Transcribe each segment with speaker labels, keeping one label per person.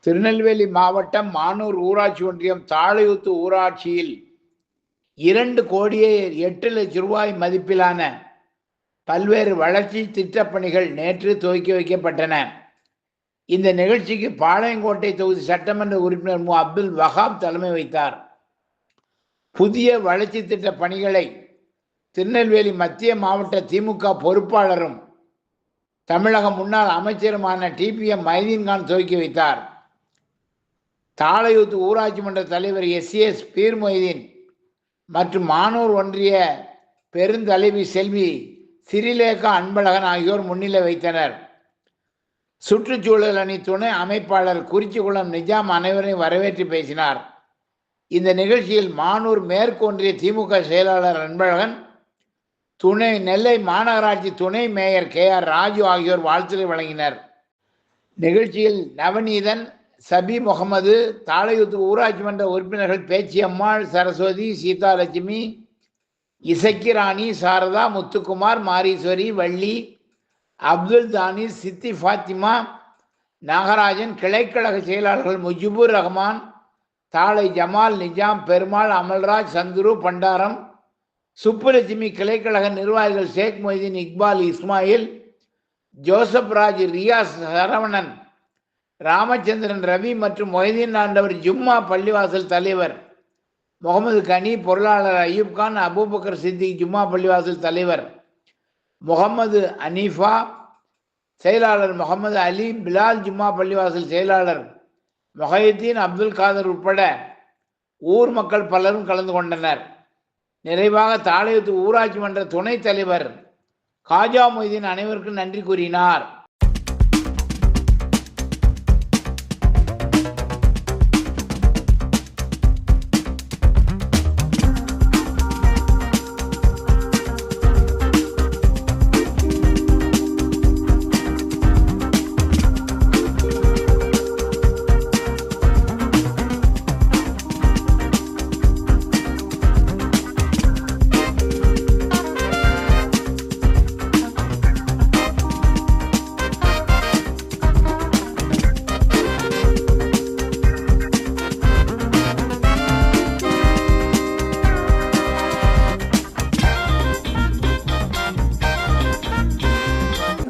Speaker 1: திருநெல்வேலி மாவட்டம் மானூர் ஊராட்சி ஒன்றியம் தாழையூத்து ஊராட்சியில் 2,08,00,000 மதிப்பிலான பல்வேறு வளர்ச்சி திட்டப் பணிகள் நேற்று துவக்கி வைக்கப்பட்டன. இந்த நிகழ்ச்சிக்கு பாளையங்கோட்டை தொகுதி சட்டமன்ற உறுப்பினர் மு. அப்துல் வஹாப் தலைமை வைத்தார். புதிய வளர்ச்சி திட்ட பணிகளை திருநெல்வேலி மத்திய மாவட்ட திமுக பொறுப்பாளரும் தமிழக முன்னாள் அமைச்சருமான TPM மைதீன்கான் துவக்கி வைத்தார். தாழையூத்து ஊராட்சி மன்ற தலைவர் SCS பீர் மொய்தீன் மற்றும் மானூர் ஒன்றிய பெருந்தலைவி செல்வி சிறிலேகா அன்பழகன் ஆகியோர் முன்னிலை வைத்தனர். சுற்றுச்சூழல் அணி துணை அமைப்பாளர் குறிச்சிக்குளம் நிஜாம் அனைவரையும் வரவேற்று பேசினார். இந்த நிகழ்ச்சியில் மானூர் மேற்கு ஒன்றிய திமுக செயலாளர் அன்பழகன், நெல்லை மாநகராட்சி துணை மேயர் KR ராஜு ஆகியோர் வாழ்த்துரை வழங்கினர். நிகழ்ச்சியில் நவநீதன், சபி முகமது, தாழையூத்து ஊராட்சி மன்ற உறுப்பினர்கள் பேச்சியம்மாள், சரஸ்வதி, சீதாலட்சுமி, இசக்கி ராணி, சாரதா, முத்துக்குமார், மாரீஸ்வரி, வள்ளி, அப்துல் தானி, சித்தி ஃபாத்திமா, நாகராஜன், கிளைக்கழக செயலாளர்கள் முஜிபுர் ரஹ்மான், தாளை ஜமால், நிஜாம், பெருமாள், அமல்ராஜ், சந்துரு, பண்டாரம், சுப்புலட்சுமி, கிளைக்கழக நிர்வாகிகள் ஷேக் மொய்தீன், இக்பால், இஸ்மாயில், ஜோசப் ராஜ், ரியாஸ், சரவணன், ராமச்சந்திரன், ரவி மற்றும் மொய்தீன் ஆண்டவர் ஜும்மா பள்ளிவாசல் தலைவர் முகமது கனி, பொருளாளர் அய்யூப் கான், அபூபக்கர் சித்திக் ஜும்மா பள்ளிவாசல் தலைவர் முகமது அனீஃபா, செயலாளர் முகமது அலி, பிலால் ஜும்மா பள்ளிவாசல் செயலாளர் மொஹிதீன், அப்துல் காதர் உட்பட ஊர் மக்கள் பலரும் கலந்து கொண்டனர். நிறைவாக தாழையூத்து ஊராட்சி மன்ற துணைத் தலைவர் காஜா மொய்தீன் அனைவருக்கும் நன்றி கூறினார்.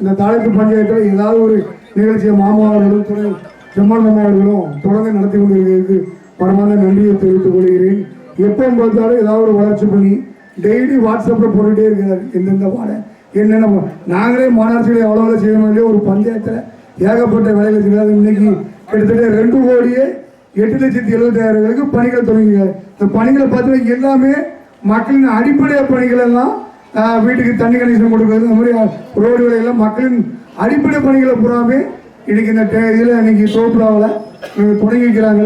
Speaker 2: இந்த தாழையூத்து பஞ்சாயத்தில் ஏதாவது ஒரு நிகழ்ச்சியை மாமா அவர்களும் துணை செம்மாள் மாமா அவர்களும் தொடர்ந்து நடத்தி கொண்டிருக்கிறதுக்கு பரமான நன்றியை தெரிவித்துக் கொள்கிறேன். எப்போ பார்த்தாலும் ஏதாவது ஒரு வளர்ச்சி பண்ணி டெய்லி வாட்ஸ்அப்பில் போட்டுகிட்டே இருக்கிறார். எந்தெந்த வாழை என்னென்ன நாங்களே மாநகராட்சியில் எவ்வளோ வேலை செய்யணும் இல்லையோ ஒரு பஞ்சாயத்தில் ஏகப்பட்ட வேலைகள் செய்யாது. இன்னைக்கு கிட்டத்தட்ட 2,08,70,000 பணிகள் தொடங்குகிறார். இந்த பணிகளை பார்த்தீங்கன்னா எல்லாமே மக்களின் அடிப்படை பணிகள் எல்லாம் வீட்டுக்கு தண்ணி கனெக்ஷன் கொடுக்குறது, இந்த மாதிரி ரோடு வேலையெல்லாம் மக்களின் அடிப்படை பணிகளை பூராமே இன்னைக்கு இந்த இதில் இன்னைக்கு தோப்புலாவில் தொடங்கி வைக்கிறாங்க.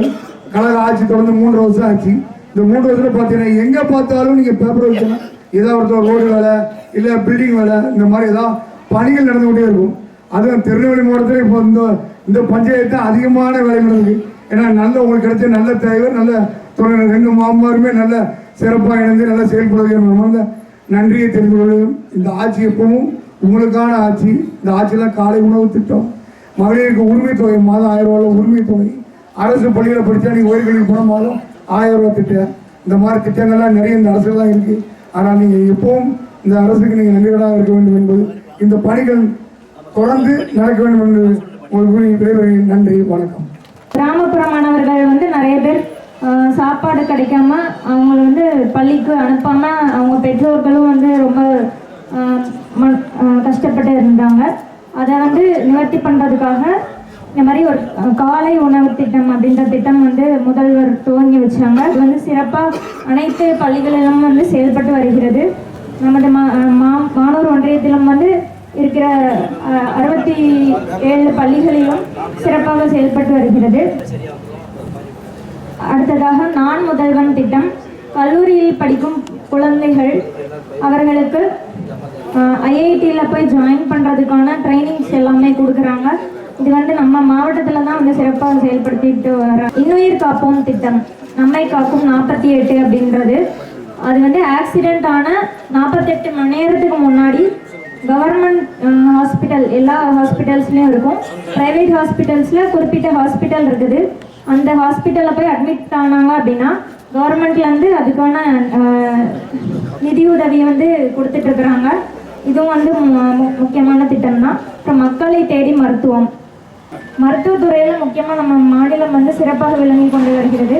Speaker 2: கழக ஆட்சி தொடர்ந்து 3 வருஷம் ஆச்சு. இந்த 3 வருஷத்தில் பார்த்தீங்கன்னா எங்கே பார்த்தாலும் நீங்கள் பேப்பர் வைக்கணும், ஏதாவது ஒருத்தர் ரோடு வேலை இல்லை பில்டிங் வேலை, இந்த மாதிரி ஏதாவது பணிகள் நடந்துகிட்டே இருக்கும். அதுவும் திருநெல்வேலி மாவட்டத்தில் இப்போ இந்த பஞ்சாயத்து அதிகமான வேலை நடக்குது. ஏன்னா நல்ல உங்களுக்கு கிடைச்ச நல்ல தலைவர், நல்ல துணை, 2 மாமாருமே நல்ல சிறப்பாக இணைந்து நல்லா செயல்படுவது நன்றியை தெரிந்து கொள்ளும். இந்த ஆட்சி எப்பவும் உங்களுக்கான ஆட்சி. இந்த ஆட்சியெல்லாம் காலை உணவு திட்டம், மகளிருக்கு உரிமை தொகை, மாதம் 1000 ரூபாய் உரிமை தொகை, அரசு பள்ளியில் படித்தா நீங்கள் உயர்கல்வி போன மாதம் 1000 ரூபாய் திட்டம், இந்த மாதிரி திட்டங்கள்லாம் நிறைய இந்த அரசுல தான் இருக்குது. ஆனால் நீங்கள் எப்பவும் இந்த அரசுக்கு நீங்கள் நன்றிகளாக இருக்க வேண்டும் என்பது, இந்த பணிகள் தொடர்ந்து நடக்க வேண்டும் என்று உங்களுக்கு நன்றி, வணக்கம்.
Speaker 3: கிராமப்புற மாணவர்கள் நிறைய பேர் சாப்பாடு கிடைக்காம அவங்கள பள்ளிக்கு அனுப்பாம அவங்க பெற்றோர்களும் ரொம்ப கஷ்டப்பட்டு இருந்தாங்க. அதை நிவர்த்தி பண்ணுறதுக்காக இந்த மாதிரி ஒரு காலை உணவு திட்டம் அப்படின்ற திட்டம் முதல்வர் துவங்கி வச்சாங்க. இது சிறப்பாக அனைத்து பள்ளிகளிலும் செயல்பட்டு வருகிறது. நமது மானூர் ஒன்றியத்திலும் இருக்கிற 67 பள்ளிகளிலும் சிறப்பாக செயல்பட்டு வருகிறது. அடுத்ததாக நான் முதல்வன் திட்டம், கல்லூரியில் படிக்கும் குழந்தைகள் அவர்களுக்கு IITயில் போய் ஜாயின் பண்ணுறதுக்கான ட்ரைனிங்ஸ் எல்லாமே கொடுக்குறாங்க. இது நம்ம மாவட்டத்தில் தான் சிறப்பாக செயல்படுத்திட்டு வர. இன்னுயிர் காப்போம் திட்டம், நம்மை காக்கும் 48 அப்படின்றது, அது ஆக்சிடென்ட் ஆன 48 மணி நேரத்துக்கு முன்னாடி கவர்மெண்ட் ஹாஸ்பிட்டல் எல்லா ஹாஸ்பிட்டல்ஸ்லேயும் இருக்கும். ப்ரைவேட் ஹாஸ்பிட்டல்ஸில் குறிப்பிட்ட ஹாஸ்பிட்டல் இருக்குது. அந்த ஹாஸ்பிட்டலில் போய் அட்மிட் ஆனாங்க அப்படின்னா கவர்மெண்ட்லேருந்து அதுக்கான நிதியுதவியை வந்து கொடுத்துட்ருக்குறாங்க. இதுவும் வந்து முக்கியமான திட்டம் தான். அப்புறம் மக்களை தேடி மருத்துவத்துறையில் முக்கியமாக நம்ம மாநிலம் வந்து சிறப்பாக விளங்கி கொண்டு வருகிறது.